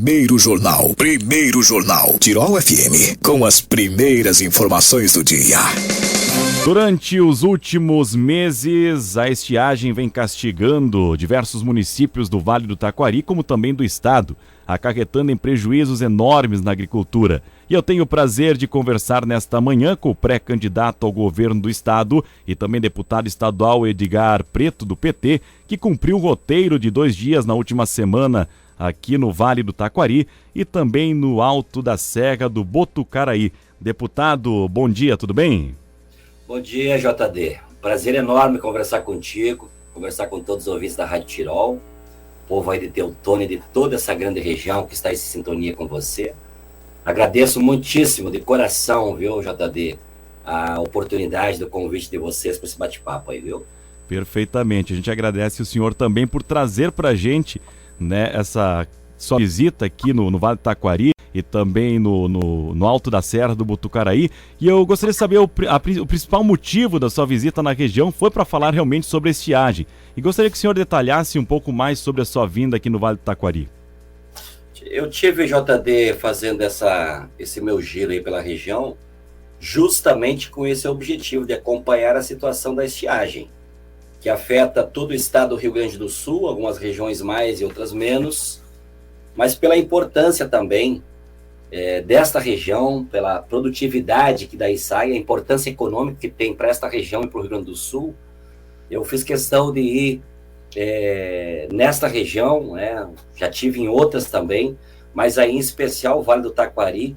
Primeiro Jornal Tirol FM, com as primeiras informações do dia. Durante os últimos meses, a estiagem vem castigando diversos municípios do Vale do Taquari, como também do estado, acarretando em prejuízos enormes na agricultura. E eu tenho o prazer de conversar nesta manhã com o pré-candidato ao governo do estado e também deputado estadual Edgar Preto, do PT, que cumpriu o roteiro de 2 dias na última semana aqui no Vale do Taquari e também no Alto da Serra do Botucaraí. Deputado, bom dia, tudo bem? Bom dia, JD. Prazer enorme conversar contigo, conversar com todos os ouvintes da Rádio Tirol, o povo aí de Teutônia, de toda essa grande região que está em sintonia com você. Agradeço muitíssimo, de coração, viu, JD, a oportunidade do convite de vocês para esse bate-papo aí, viu? Perfeitamente. A gente agradece o senhor também por trazer para a gente, né, essa sua visita aqui no Vale do Taquari e também no Alto da Serra do Botucaraí. E eu gostaria de saber o principal motivo da sua visita na região foi para falar realmente sobre a estiagem. E gostaria que o senhor detalhasse um pouco mais sobre a sua vinda aqui no Vale do Taquari. Eu tive, JD, fazendo esse meu giro aí pela região, justamente com esse objetivo de acompanhar a situação da estiagem, que afeta todo o estado do Rio Grande do Sul, algumas regiões mais e outras menos, mas pela importância também desta região, pela produtividade que daí sai, a importância econômica que tem para esta região e para o Rio Grande do Sul, eu fiz questão de ir nesta região, já tive em outras também, mas aí em especial o Vale do Taquari,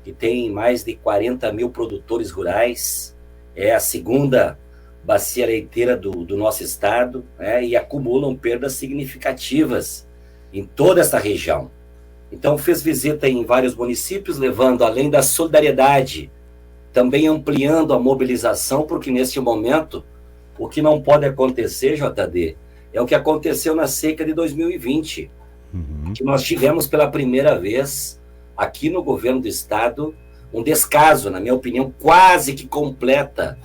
que tem mais de 40 mil produtores rurais, é a segunda bacia leiteira do nosso estado, e acumulam perdas significativas em toda esta região. Então fiz visita em vários municípios, levando além da solidariedade, também ampliando a mobilização, porque neste momento, o que não pode acontecer, JD, é o que aconteceu na seca de 2020, que nós tivemos pela primeira vez aqui no governo do estado um descaso, na minha opinião, quase que completa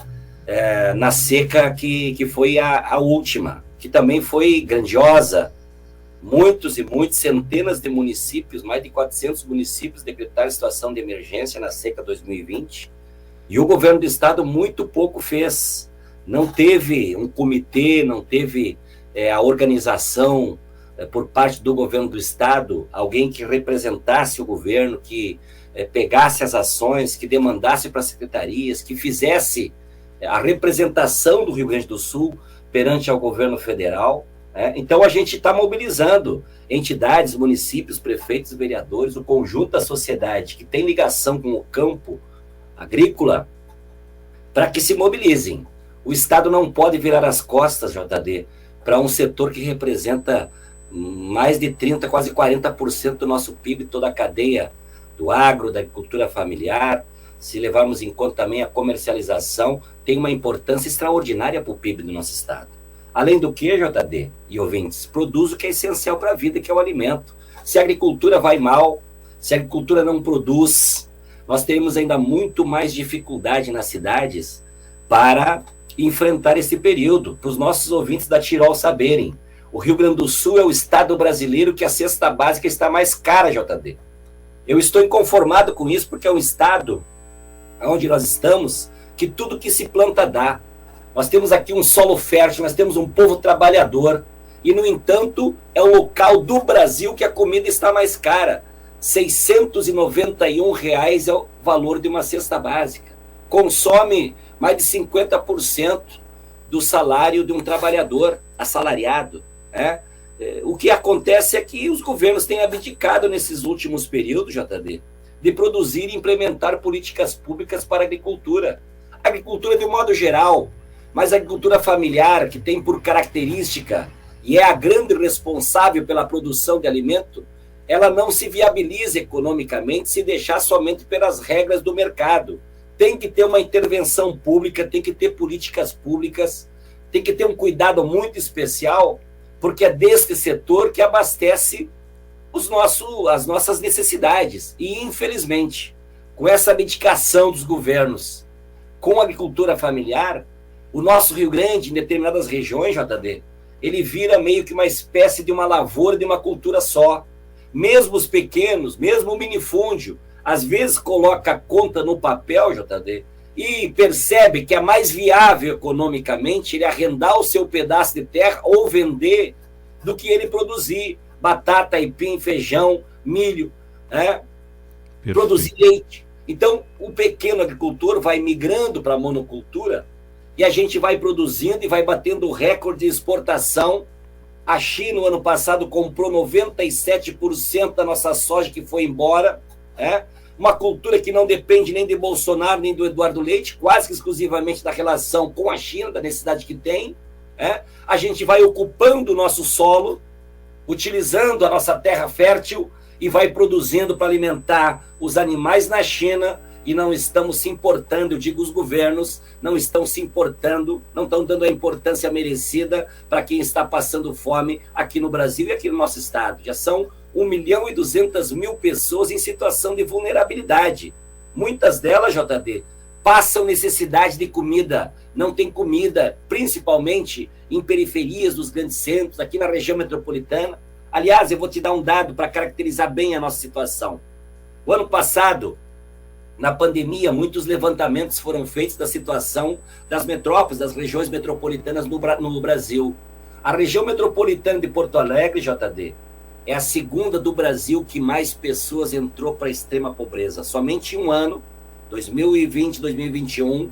na seca que foi a última, que também foi grandiosa. Muitos e muitos, centenas de municípios, mais de 400 municípios decretaram situação de emergência na seca 2020, e o governo do estado muito pouco fez. Não teve um comitê, não teve a organização por parte do governo do estado, alguém que representasse o governo, que pegasse as ações, que demandasse para as secretarias, que fizesse a representação do Rio Grande do Sul perante ao governo federal. Então a gente está mobilizando entidades, municípios, prefeitos, vereadores, o conjunto da sociedade que tem ligação com o campo agrícola, para que se mobilizem. O Estado não pode virar as costas, JD, para um setor que representa mais de 30%, quase 40% do nosso PIB, toda a cadeia do agro, da agricultura familiar. Se levarmos em conta também a comercialização, tem uma importância extraordinária para o PIB do nosso Estado. Além do que, JD e ouvintes, produz o que é essencial para a vida, que é o alimento. Se a agricultura vai mal, se a agricultura não produz, nós teremos ainda muito mais dificuldade nas cidades para enfrentar esse período. Para os nossos ouvintes da Tirol saberem, o Rio Grande do Sul é o estado brasileiro que a cesta básica está mais cara, JD. Eu estou inconformado com isso, porque é um estado onde nós estamos que tudo que se planta dá. Nós temos aqui um solo fértil, nós temos um povo trabalhador, e, no entanto, é o local do Brasil que a comida está mais cara. R$ 691 é o valor de uma cesta básica. Consome mais de 50% do salário de um trabalhador assalariado. O que acontece é que os governos têm abdicado nesses últimos períodos, JD, de produzir e implementar políticas públicas para a agricultura. A agricultura de um modo geral, mas a agricultura familiar, que tem por característica e é a grande responsável pela produção de alimento, ela não se viabiliza economicamente se deixar somente pelas regras do mercado. Tem que ter uma intervenção pública, tem que ter políticas públicas, tem que ter um cuidado muito especial, porque é deste setor que abastece as nossas necessidades. E, infelizmente, com essa abdicação dos governos com a agricultura familiar, o nosso Rio Grande, em determinadas regiões, JD, ele vira meio que uma espécie de uma lavoura de uma cultura só. mesmo os pequenos, mesmo o minifúndio, às vezes coloca a conta no papel, JD, e percebe que é mais viável economicamente ele arrendar o seu pedaço de terra ou vender do que ele produzir batata, aipim, feijão, milho, né? Produzir leite. Então, o pequeno agricultor vai migrando para a monocultura e a gente vai produzindo e vai batendo o recorde de exportação. A China, no ano passado, comprou 97% da nossa soja que foi embora, né? Uma cultura que não depende nem de Bolsonaro, nem do Eduardo Leite, quase que exclusivamente da relação com a China, da necessidade que tem, né? A gente vai ocupando o nosso solo, utilizando a nossa terra fértil e vai produzindo para alimentar os animais na China e não estamos se importando, eu digo os governos, não estão se importando, não estão dando a importância merecida para quem está passando fome aqui no Brasil e aqui no nosso estado. Já são 1.200.000 pessoas em situação de vulnerabilidade. Muitas delas, JD, passam necessidade de comida, não tem comida, principalmente em periferias dos grandes centros, aqui na região metropolitana. Aliás, eu vou te dar um dado para caracterizar bem a nossa situação. O ano passado, na pandemia, muitos levantamentos foram feitos da situação das metrópoles, das regiões metropolitanas no Brasil. A região metropolitana de Porto Alegre, JD, é a segunda do Brasil que mais pessoas entrou para a extrema pobreza. Somente em um ano, 2020, 2021,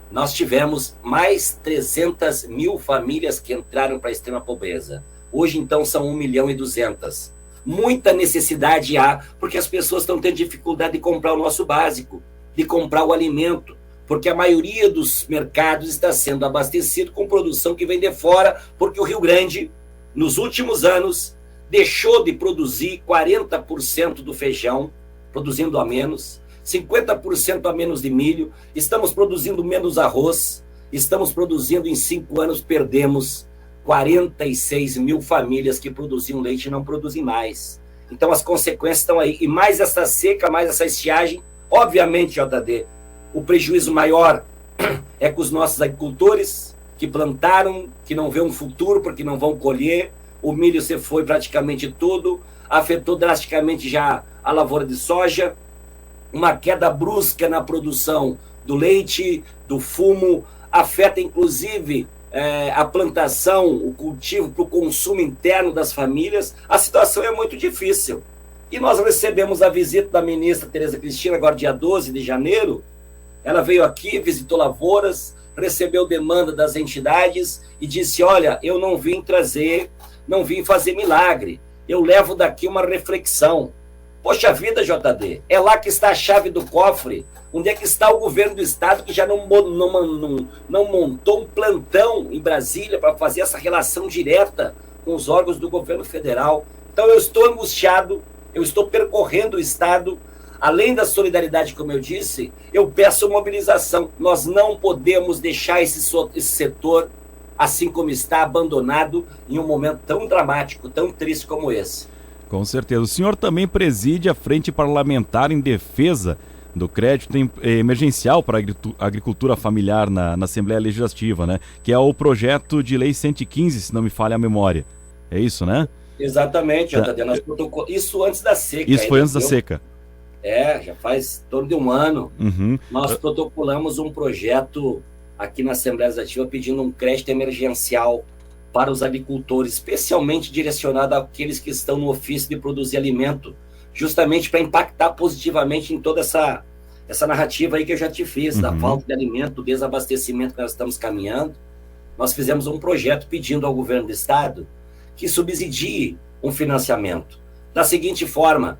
nós tivemos mais 300.000 famílias que entraram para a extrema pobreza. Hoje, então, são 1.200.000. Muita necessidade há, porque as pessoas estão tendo dificuldade de comprar o nosso básico, de comprar o alimento, porque a maioria dos mercados está sendo abastecido com produção que vem de fora, porque o Rio Grande, nos últimos anos, deixou de produzir 40% do feijão, produzindo a menos, 50% a menos de milho, estamos produzindo menos arroz, estamos produzindo em 5 anos, perdemos 46.000 famílias que produziam leite e não produzem mais. Então as consequências estão aí. E mais essa seca, mais essa estiagem, obviamente, JD, o prejuízo maior é com os nossos agricultores que plantaram, que não vê um futuro porque não vão colher. O milho se foi praticamente tudo, afetou drasticamente já a lavoura de soja, uma queda brusca na produção do leite, do fumo, afeta inclusive a plantação, o cultivo para o consumo interno das famílias. A situação é muito difícil. E nós recebemos a visita da ministra Tereza Cristina, agora dia 12 de janeiro. Ela veio aqui, visitou lavouras, recebeu demanda das entidades e disse, olha, eu não vim fazer milagre, eu levo daqui uma reflexão. Poxa vida, JD, é lá que está a chave do cofre. Onde é que está o governo do estado que já não montou um plantão em Brasília para fazer essa relação direta com os órgãos do governo federal? Então eu estou angustiado, eu estou percorrendo o estado. Além da solidariedade, como eu disse, eu peço mobilização. Nós não podemos deixar esse setor, assim como está, abandonado em um momento tão dramático, tão triste como esse. Com certeza. O senhor também preside a Frente Parlamentar em Defesa do Crédito Emergencial para a Agricultura Familiar na Assembleia Legislativa, né? Que é o projeto de lei 115, se não me falha a memória. É isso, né? Exatamente, JD. Isso antes da seca. Isso foi antes da seca. Já faz em torno de um ano. Uhum. Nós protocolamos um projeto aqui na Assembleia Legislativa pedindo um crédito emergencial para os agricultores, especialmente direcionado àqueles que estão no ofício de produzir alimento, justamente para impactar positivamente em toda essa narrativa aí que eu já te fiz, da falta de alimento, do desabastecimento que nós estamos caminhando. Nós fizemos um projeto pedindo ao governo do estado que subsidie um financiamento. Da seguinte forma,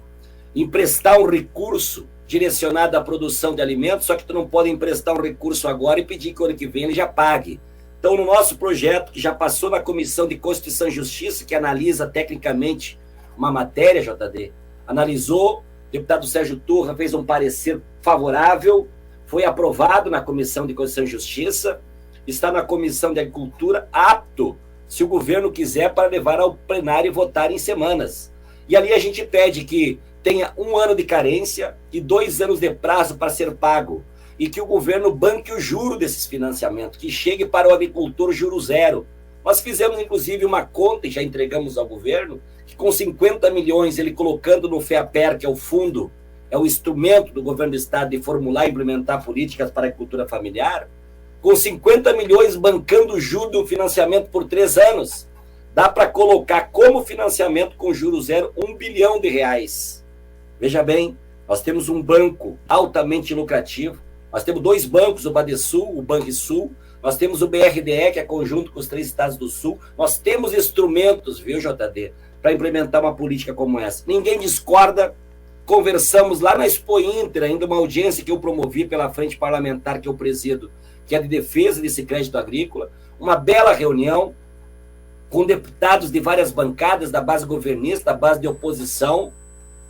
emprestar um recurso direcionado à produção de alimentos, só que tu não pode emprestar um recurso agora e pedir que o ano que vem ele já pague. Então, no nosso projeto, que já passou na Comissão de Constituição e Justiça, que analisa tecnicamente uma matéria, JD, analisou, o deputado Sérgio Turra fez um parecer favorável, foi aprovado na Comissão de Constituição e Justiça, está na Comissão de Agricultura, apto, se o governo quiser, para levar ao plenário e votar em semanas. E ali a gente pede que tenha 1 ano de carência e 2 anos de prazo para ser pago, e que o governo banque o juro desses financiamentos, que chegue para o agricultor juro zero. Nós fizemos, inclusive, uma conta, e já entregamos ao governo, que com 50 milhões, ele colocando no FEAPER, que é o fundo, é o instrumento do governo do estado de formular e implementar políticas para a agricultura familiar, com 50 milhões bancando o juro do financiamento por 3 anos, dá para colocar como financiamento com juros zero R$1 bilhão. Veja bem, nós temos um banco altamente lucrativo, nós temos 2 bancos, o Badesul, o Banrisul, nós temos o BRDE, que é conjunto com os 3 estados do Sul, nós temos instrumentos, viu, JD, para implementar uma política como essa. Ninguém discorda, conversamos lá na Expo Inter, ainda uma audiência que eu promovi pela frente parlamentar que eu presido, que é de defesa desse crédito agrícola, uma bela reunião com deputados de várias bancadas, da base governista, da base de oposição,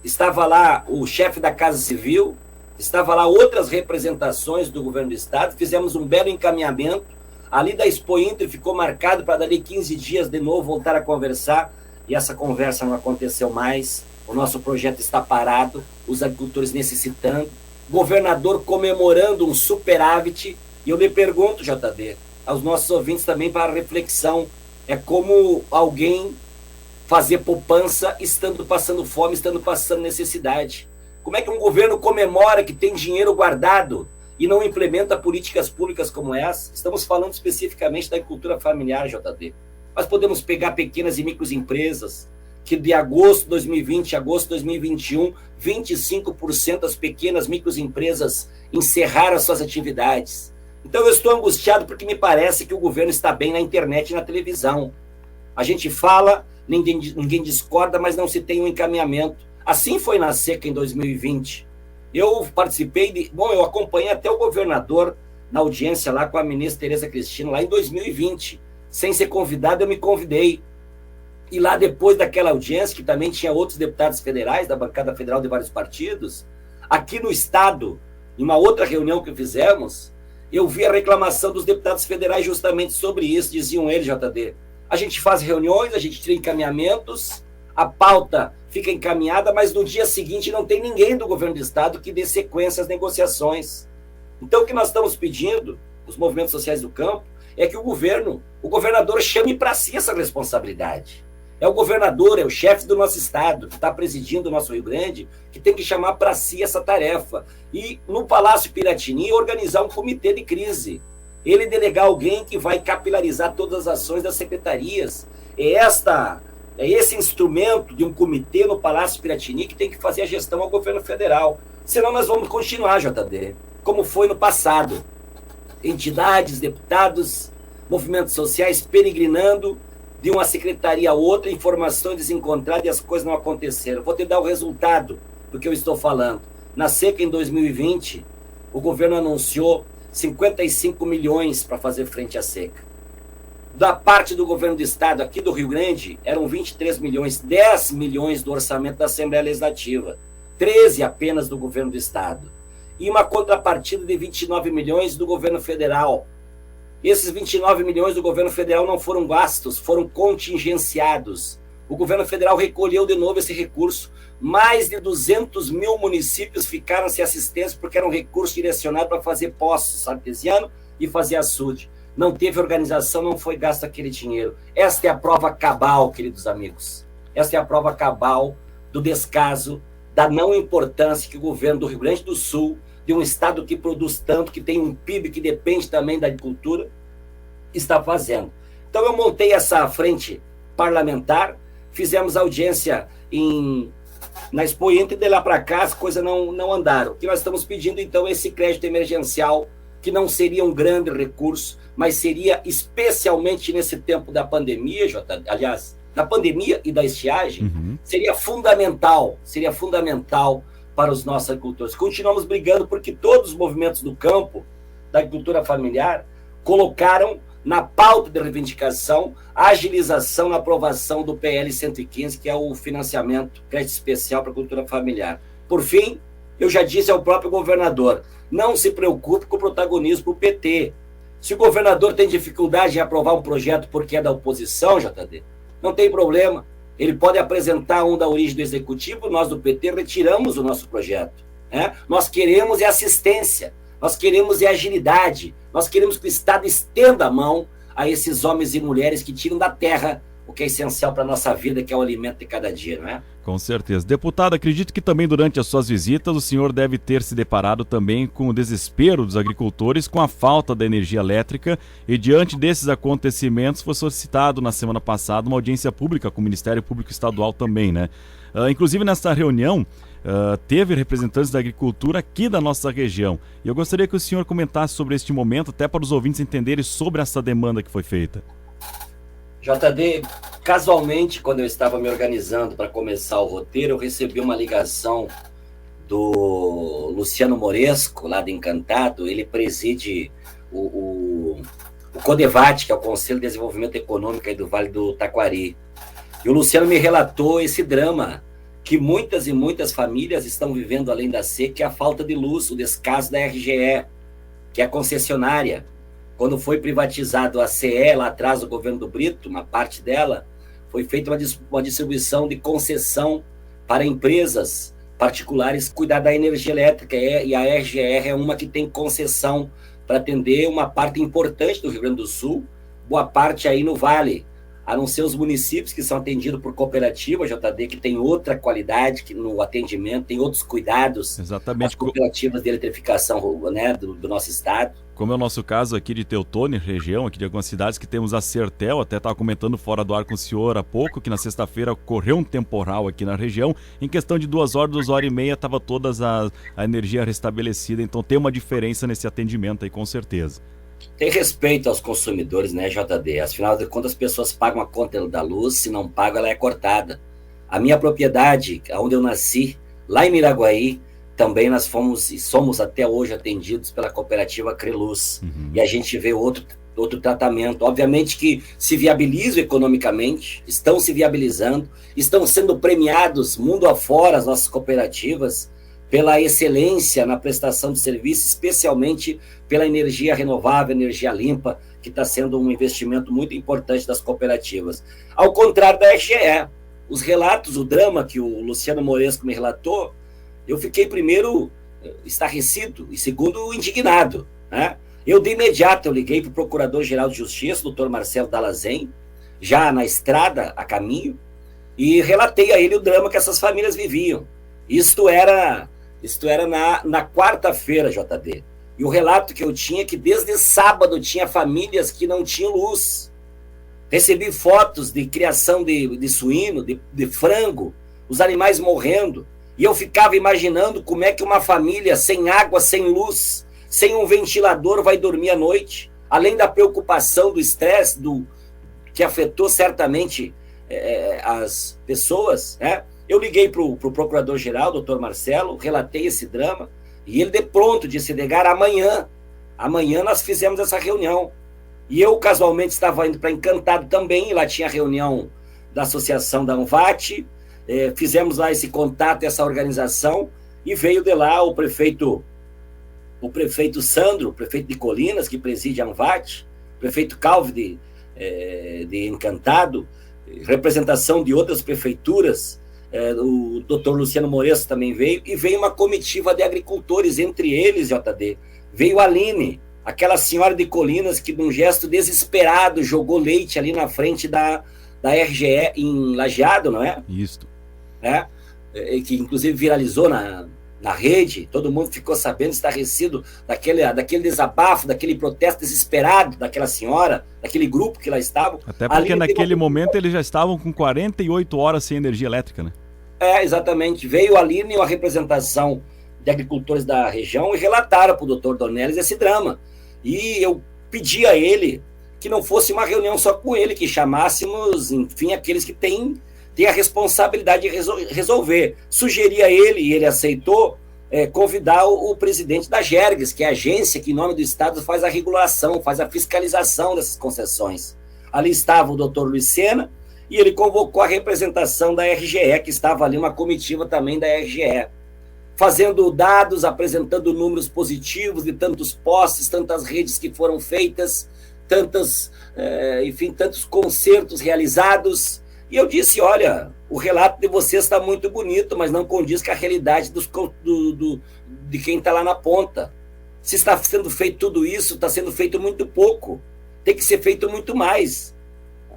estava lá o chefe da Casa Civil, estava lá outras representações do governo do estado, fizemos um belo encaminhamento, ali da Expo Inter ficou marcado para dali 15 dias de novo voltar a conversar, e essa conversa não aconteceu mais, o nosso projeto está parado, os agricultores necessitando, governador comemorando um superávit, e eu lhe pergunto, JD, aos nossos ouvintes também para reflexão, é como alguém fazer poupança estando passando fome, estando passando necessidade. Como é que um governo comemora que tem dinheiro guardado e não implementa políticas públicas como essa? Estamos falando especificamente da agricultura familiar, JD. Nós podemos pegar pequenas e microempresas, que de agosto de 2020 a agosto de 2021, 25% das pequenas microempresas encerraram as suas atividades. Então eu estou angustiado porque me parece que o governo está bem na internet e na televisão. A gente fala, ninguém discorda, mas não se tem um encaminhamento. Assim foi na seca em 2020. Eu participei eu acompanhei até o governador na audiência lá com a ministra Tereza Cristina, lá em 2020. Sem ser convidado, eu me convidei. E lá depois daquela audiência, que também tinha outros deputados federais, da bancada federal de vários partidos, aqui no estado, em uma outra reunião que fizemos, eu vi a reclamação dos deputados federais justamente sobre isso, diziam eles, JD. A gente faz reuniões, a gente tira encaminhamentos, a pauta fica encaminhada, mas no dia seguinte não tem ninguém do governo do estado que dê sequência às negociações. Então o que nós estamos pedindo, os movimentos sociais do campo, é que o governador chame para si essa responsabilidade. É o governador, é o chefe do nosso estado, que está presidindo o nosso Rio Grande, que tem que chamar para si essa tarefa. E no Palácio Piratini organizar um comitê de crise. Ele delegar alguém que vai capilarizar todas as ações das secretarias. É esse instrumento de um comitê no Palácio Piratini que tem que fazer a gestão ao governo federal. Senão nós vamos continuar, JD, como foi no passado. Entidades, deputados, movimentos sociais peregrinando de uma secretaria a outra, informações desencontradas e as coisas não aconteceram. Vou te dar o resultado do que eu estou falando. Na seca em 2020, o governo anunciou 55 milhões para fazer frente à seca. Da parte do governo do estado, aqui do Rio Grande, eram 23 milhões, 10 milhões do orçamento da Assembleia Legislativa, 13 apenas do governo do estado. E uma contrapartida de 29 milhões do governo federal. Esses 29 milhões do governo federal não foram gastos, foram contingenciados. O governo federal recolheu de novo esse recurso. Mais de 200 mil municípios ficaram sem assistência porque era um recurso direcionado para fazer poços artesianos e fazer açude. Não teve organização, não foi gasto aquele dinheiro. Esta é a prova cabal, queridos amigos. Esta é a prova cabal do descaso, da não importância que o governo do Rio Grande do Sul, de um estado que produz tanto, que tem um PIB que depende também da agricultura, está fazendo. Então eu montei essa frente parlamentar, fizemos audiência na Expo Inter, e de lá para cá as coisas não andaram. O que nós estamos pedindo então é esse crédito emergencial, que não seria um grande recurso, mas seria especialmente nesse tempo da pandemia, aliás, da pandemia e da estiagem, seria fundamental para os nossos agricultores. Continuamos brigando porque todos os movimentos do campo, da agricultura familiar, colocaram na pauta de reivindicação a agilização na aprovação do PL 115, que é o financiamento, crédito especial para a agricultura familiar. Por fim, eu já disse ao próprio governador, não se preocupe com o protagonismo do PT. Se o governador tem dificuldade em aprovar um projeto porque é da oposição, JD, não tem problema. Ele pode apresentar um da origem do executivo, nós do PT retiramos o nosso projeto. Né? Nós queremos assistência, nós queremos agilidade, nós queremos que o Estado estenda a mão a esses homens e mulheres que tiram da terra o que é essencial para a nossa vida, que é o alimento de cada dia, não é? Com certeza. Deputado, acredito que também durante as suas visitas o senhor deve ter se deparado também com o desespero dos agricultores com a falta da energia elétrica e diante desses acontecimentos foi solicitado na semana passada uma audiência pública com o Ministério Público Estadual também, né? Inclusive nessa reunião teve representantes da agricultura aqui da nossa região e eu gostaria que o senhor comentasse sobre este momento até para os ouvintes entenderem sobre essa demanda que foi feita. JD, casualmente, quando eu estava me organizando para começar o roteiro, eu recebi uma ligação do Luciano Moresco, lá de Encantado. Ele preside o CODEVAT, que é o Conselho de Desenvolvimento Econômico aí do Vale do Taquari. E o Luciano me relatou esse drama que muitas e muitas famílias estão vivendo além da seca, que é a falta de luz, o descaso da RGE, que é a concessionária. Quando foi privatizado a CE, lá atrás, o governo do Brito, uma parte dela, foi feita uma distribuição de concessão para empresas particulares cuidar da energia elétrica, e a RGE é uma que tem concessão para atender uma parte importante do Rio Grande do Sul, boa parte aí no Vale, a não ser os municípios que são atendidos por cooperativa, JD, que tem outra qualidade que no atendimento, tem outros cuidados. Exatamente. As cooperativas de eletrificação, né, do nosso estado. Como é o nosso caso aqui de Teutônia, região, aqui de algumas cidades que temos a Sertel, até estava comentando fora do ar com o senhor há pouco, que na sexta-feira ocorreu um temporal aqui na região, em questão de 2 horas e meia estava toda a energia restabelecida, então tem uma diferença nesse atendimento aí com certeza. Tem respeito aos consumidores, né, JD? Afinal de contas, as pessoas pagam a conta da luz, se não pagam, ela é cortada. A minha propriedade, onde eu nasci, lá em Miraguaí, também nós fomos e somos até hoje atendidos pela cooperativa Creluz. E a gente vê outro tratamento. Obviamente que se viabilizam economicamente, estão se viabilizando, estão sendo premiados mundo afora as nossas cooperativas pela excelência na prestação de serviço, especialmente pela energia renovável, energia limpa, que está sendo um investimento muito importante das cooperativas. Ao contrário da RGE, os relatos, o drama que o Luciano Moresco me relatou, eu fiquei primeiro estarrecido e segundo indignado, né? Eu de imediato liguei para o Procurador-Geral de Justiça, doutor Marcelo Dallazen, já na estrada, a caminho, e relatei a ele o drama que essas famílias viviam. Isto era na quarta-feira, JD. E o relato que eu tinha é que desde sábado tinha famílias que não tinham luz. Recebi fotos de criação de suíno, de frango, os animais morrendo. E eu ficava imaginando como é que uma família sem água, sem luz, sem um ventilador vai dormir à noite. Além da preocupação, do estresse, que afetou certamente as pessoas, né? Eu liguei para o Procurador-Geral, doutor Marcelo, relatei esse drama, e ele de pronto disse, Edgar, amanhã nós fizemos essa reunião. E eu casualmente estava indo para Encantado também, e lá tinha reunião da Associação da ANVAT, fizemos lá esse contato, essa organização, e veio de lá o prefeito Sandro, o prefeito de Colinas, que preside a ANVAT, o prefeito Calvi de Encantado, representação de outras prefeituras, o doutor Luciano Moresco também veio, e veio uma comitiva de agricultores, entre eles, JD, veio a Aline, aquela senhora de Colinas que, num gesto desesperado, jogou leite ali na frente da RGE em Lajeado, não é? Isso. Que inclusive viralizou na rede, todo mundo ficou sabendo, estarrecido daquele desabafo, daquele protesto desesperado daquela senhora, daquele grupo que lá estavam. Até porque naquele momento eles já estavam com 48 horas sem energia elétrica, né? Exatamente. Veio ali uma representação de agricultores da região e relataram para o doutor Dornelles esse drama. E eu pedi a ele que não fosse uma reunião só com ele, que chamássemos, enfim, aqueles que têm a responsabilidade de resolver. Sugeri a ele, e ele aceitou, convidar o presidente da Gerges, que é a agência que, em nome do Estado, faz a regulação, faz a fiscalização dessas concessões. Ali estava o doutor Luiz Sena, e ele convocou a representação da RGE, que estava ali, uma comitiva também da RGE, fazendo dados, apresentando números positivos de tantos postes, tantas redes que foram feitas, tantos concertos realizados. E eu disse, olha, o relato de vocês está muito bonito, mas não condiz com a realidade de quem está lá na ponta. Se está sendo feito tudo isso, está sendo feito muito pouco. Tem que ser feito muito mais.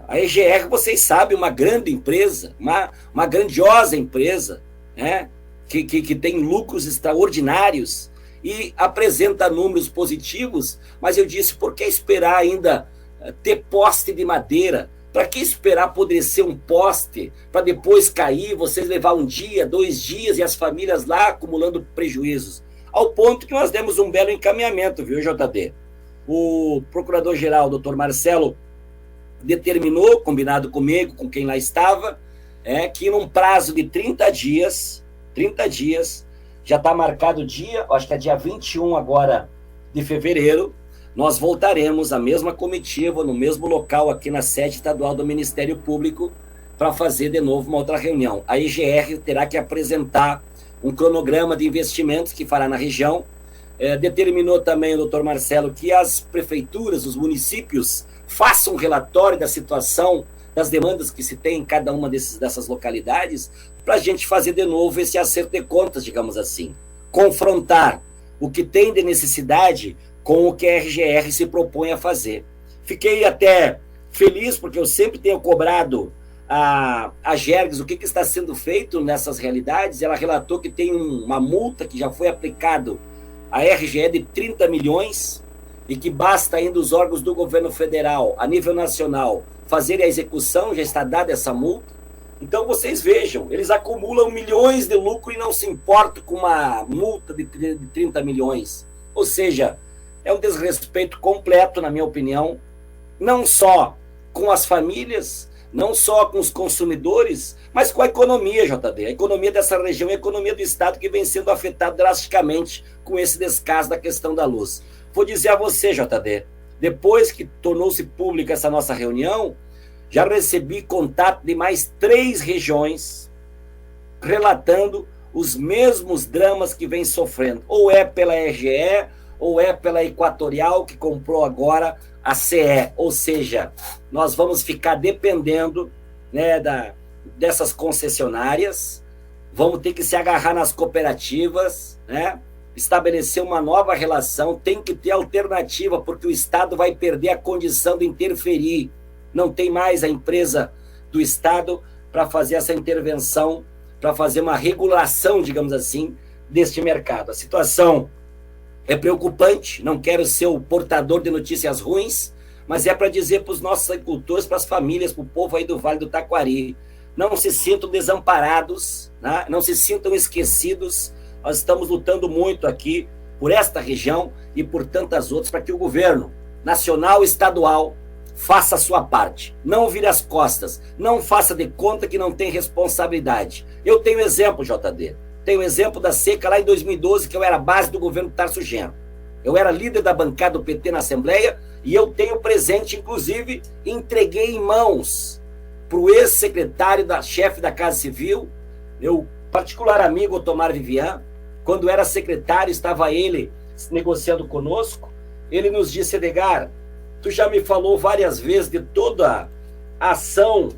A EGR, vocês sabem, uma grande empresa, uma grandiosa empresa, né? Que tem lucros extraordinários e apresenta números positivos, mas eu disse, por que esperar ainda ter poste de madeira? Para que esperar apodrecer um poste para depois cair, vocês levar um dia, 2 dias e as famílias lá acumulando prejuízos? Ao ponto que nós demos um belo encaminhamento, viu, JD? O procurador-geral, doutor Marcelo, determinou, combinado comigo, com quem lá estava, que num prazo de 30 dias, já está marcado o dia, acho que é dia 21 agora de fevereiro, nós voltaremos à mesma comitiva, no mesmo local aqui na sede estadual do Ministério Público, para fazer de novo uma outra reunião. A EGR terá que apresentar um cronograma de investimentos que fará na região. Determinou também o doutor Marcelo que as prefeituras, os municípios, façam um relatório da situação, das demandas que se tem em cada uma dessas localidades, para a gente fazer de novo esse acerto de contas, digamos assim. Confrontar o que tem de necessidade com o que a RGR se propõe a fazer. Fiquei até feliz, porque eu sempre tenho cobrado a Gerges o que está sendo feito nessas realidades. Ela relatou que tem uma multa que já foi aplicado à RGE de 30 milhões e que basta ainda os órgãos do governo federal, a nível nacional, fazerem a execução, já está dada essa multa. Então vocês vejam, eles acumulam milhões de lucro e não se importam com uma multa de 30 milhões. Ou seja, é um desrespeito completo, na minha opinião, não só com as famílias, não só com os consumidores, mas com a economia, JD. A economia dessa região é a economia do Estado que vem sendo afetada drasticamente com esse descaso da questão da luz. Vou dizer a você, JD, depois que tornou-se pública essa nossa reunião, já recebi contato de mais 3 regiões relatando os mesmos dramas que vem sofrendo. Ou é pela RGE, ou é pela Equatorial, que comprou agora a CE. Ou seja, nós vamos ficar dependendo, né, dessas concessionárias, vamos ter que se agarrar nas cooperativas, né, estabelecer uma nova relação, tem que ter alternativa, porque o Estado vai perder a condição de interferir. Não tem mais a empresa do Estado para fazer essa intervenção, para fazer uma regulação, digamos assim, deste mercado. A situação é preocupante, não quero ser o portador de notícias ruins, mas é para dizer para os nossos agricultores, para as famílias, para o povo aí do Vale do Taquari, não se sintam desamparados, né? Não se sintam esquecidos. Nós estamos lutando muito aqui por esta região e por tantas outras, para que o governo nacional e estadual faça a sua parte, não vire as costas, não faça de conta que não tem responsabilidade. Eu tenho exemplo, JD, tenho exemplo da seca lá em 2012, que eu era base do governo Tarso Genro. Eu era líder da bancada do PT na Assembleia e eu tenho presente, inclusive, entreguei em mãos para o ex-secretário da chefe da Casa Civil, meu particular amigo Otomar Vivian. Quando era secretário, estava ele negociando conosco, ele nos disse: Edgar, tu já me falou várias vezes de toda a ação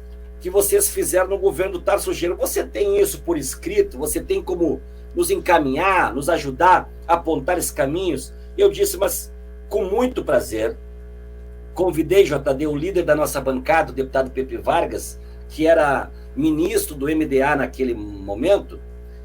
que vocês fizeram no governo do Tarso Genro. Você tem isso por escrito? Você tem como nos encaminhar, nos ajudar a apontar esses caminhos? Eu disse, mas com muito prazer. Convidei, JD, o líder da nossa bancada, o deputado Pepe Vargas, que era ministro do MDA naquele momento,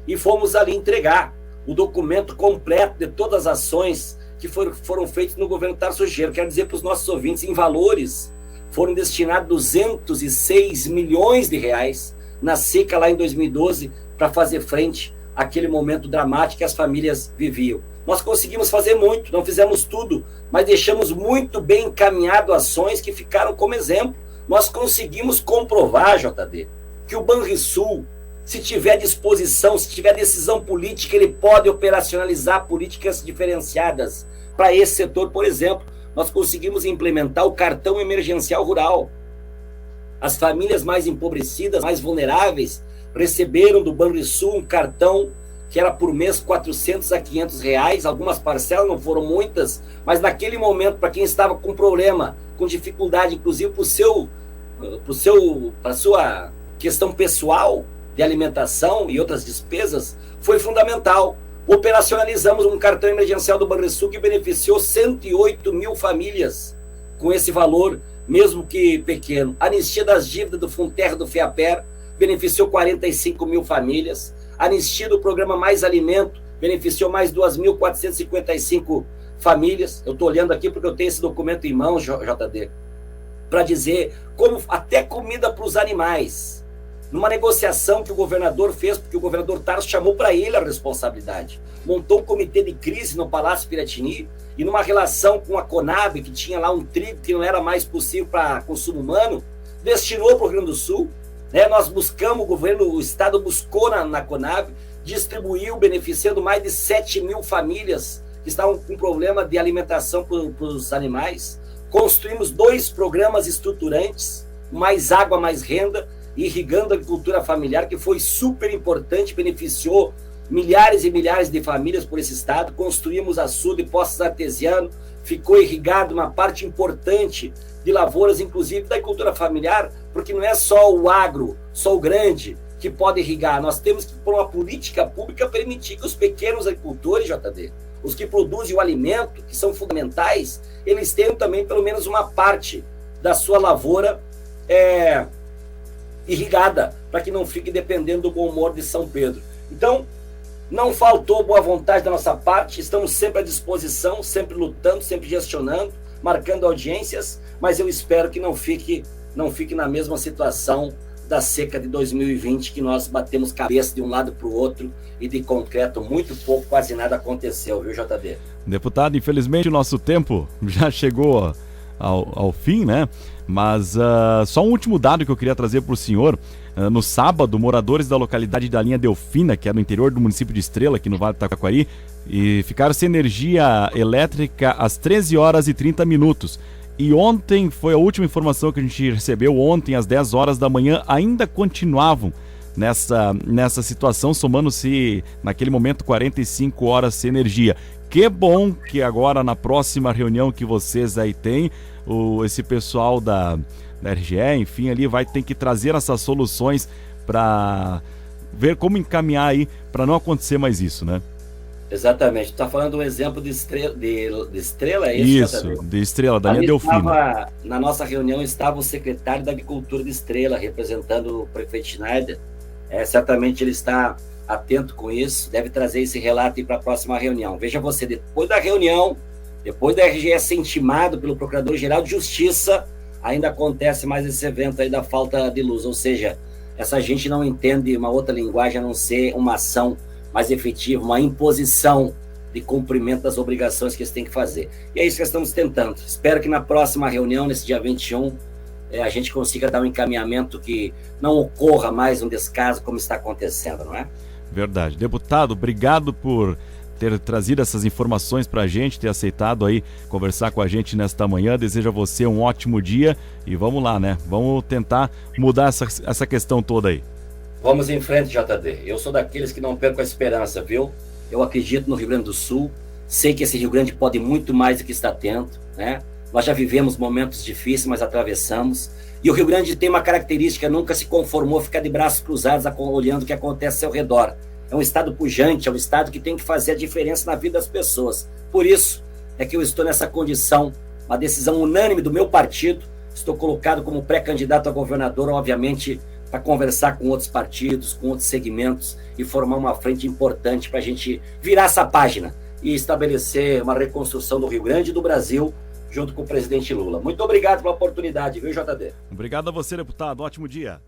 e fomos ali entregar o documento completo de todas as ações que foram feitas no governo Tarso Genro. Quero dizer para os nossos ouvintes, em valores, foram destinados 206 milhões de reais na seca lá em 2012 para fazer frente àquele momento dramático que as famílias viviam. Nós conseguimos fazer muito, não fizemos tudo, mas deixamos muito bem encaminhado ações que ficaram como exemplo. Nós conseguimos comprovar, JD, que o Banrisul, se tiver disposição, se tiver decisão política, ele pode operacionalizar políticas diferenciadas para esse setor. Por exemplo, nós conseguimos implementar o cartão emergencial rural. As famílias mais empobrecidas, mais vulneráveis, receberam do Banrisul um cartão que era por mês 400 a 500 reais, algumas parcelas, não foram muitas, mas naquele momento, para quem estava com problema, com dificuldade, inclusive para a sua questão pessoal, de alimentação e outras despesas, foi fundamental. Operacionalizamos um cartão emergencial do Banrisul que beneficiou 108 mil famílias com esse valor, mesmo que pequeno. Anistia das dívidas do Funterra do FEAPER beneficiou 45 mil famílias. Anistia do programa Mais Alimento beneficiou mais 2.455 famílias. Eu estou olhando aqui porque eu tenho esse documento em mãos, JD, para dizer como até comida para os animais. Numa negociação que o governador fez, porque o governador Tarso chamou para ele a responsabilidade. Montou um comitê de crise no Palácio Piratini e numa relação com a Conab, que tinha lá um trigo que não era mais possível para consumo humano, destinou para o Rio Grande do Sul. Né? Nós buscamos, o Estado buscou na Conab, distribuiu, beneficiando mais de 7 mil famílias que estavam com problema de alimentação para os animais. Construímos 2 programas estruturantes, Mais Água, Mais Renda, irrigando a agricultura familiar, que foi super importante, beneficiou milhares e milhares de famílias por esse estado. Construímos açude e poços artesianos, ficou irrigado uma parte importante de lavouras, inclusive da agricultura familiar, porque não é só o agro, só o grande, que pode irrigar. Nós temos que, por uma política pública, permitir que os pequenos agricultores, JD, os que produzem o alimento, que são fundamentais, eles tenham também pelo menos uma parte da sua lavoura irrigada, para que não fique dependendo do bom humor de São Pedro. Então, não faltou boa vontade da nossa parte, estamos sempre à disposição, sempre lutando, sempre gestionando, marcando audiências, mas eu espero que não fique na mesma situação da seca de 2020, que nós batemos cabeça de um lado para o outro e de concreto muito pouco, quase nada aconteceu, viu, JD? Deputado, infelizmente o nosso tempo já chegou ao fim, né? Mas só um último dado que eu queria trazer para o senhor. No sábado, moradores da localidade da linha Delfina, que é no interior do município de Estrela, aqui no Vale do Taquari, e ficaram sem energia elétrica às 13 horas e 30 minutos. E ontem, foi a última informação que a gente recebeu, ontem às 10 horas da manhã, ainda continuavam nessa situação, somando-se naquele momento 45 horas sem energia. Que bom que agora na próxima reunião que vocês aí têm, esse pessoal da RGE, enfim, ali vai ter que trazer essas soluções para ver como encaminhar aí para não acontecer mais isso, né? Exatamente. Tu está falando um exemplo de Estrela, é isso? Isso, de Estrela, da linha Delfina. Na nossa reunião estava o secretário da Agricultura de Estrela, representando o prefeito Schneider. Certamente ele está atento com isso, deve trazer esse relato para a próxima reunião. Veja você, depois da reunião, depois da RGE ser intimado pelo Procurador-Geral de Justiça, ainda acontece mais esse evento aí da falta de luz. Ou seja, essa gente não entende uma outra linguagem a não ser uma ação mais efetiva, uma imposição de cumprimento das obrigações que eles têm que fazer. E é isso que estamos tentando. Espero que na próxima reunião, nesse dia 21, a gente consiga dar um encaminhamento que não ocorra mais um descaso como está acontecendo, não é? Verdade. Deputado, obrigado por ter trazido essas informações para a gente, ter aceitado aí conversar com a gente nesta manhã. Desejo a você um ótimo dia e vamos lá, né? Vamos tentar mudar essa questão toda aí. Vamos em frente, JD. Eu sou daqueles que não perco a esperança, viu? Eu acredito no Rio Grande do Sul, sei que esse Rio Grande pode muito mais do que está tendo, né? Nós já vivemos momentos difíceis, mas atravessamos. E o Rio Grande tem uma característica, nunca se conformou a ficar de braços cruzados olhando o que acontece ao seu redor. É um estado pujante, é um estado que tem que fazer a diferença na vida das pessoas. Por isso é que eu estou nessa condição, uma decisão unânime do meu partido. Estou colocado como pré-candidato a governador, obviamente, para conversar com outros partidos, com outros segmentos e formar uma frente importante para a gente virar essa página e estabelecer uma reconstrução do Rio Grande e do Brasil junto com o presidente Lula. Muito obrigado pela oportunidade, viu, JD? Obrigado a você, deputado. Ótimo dia.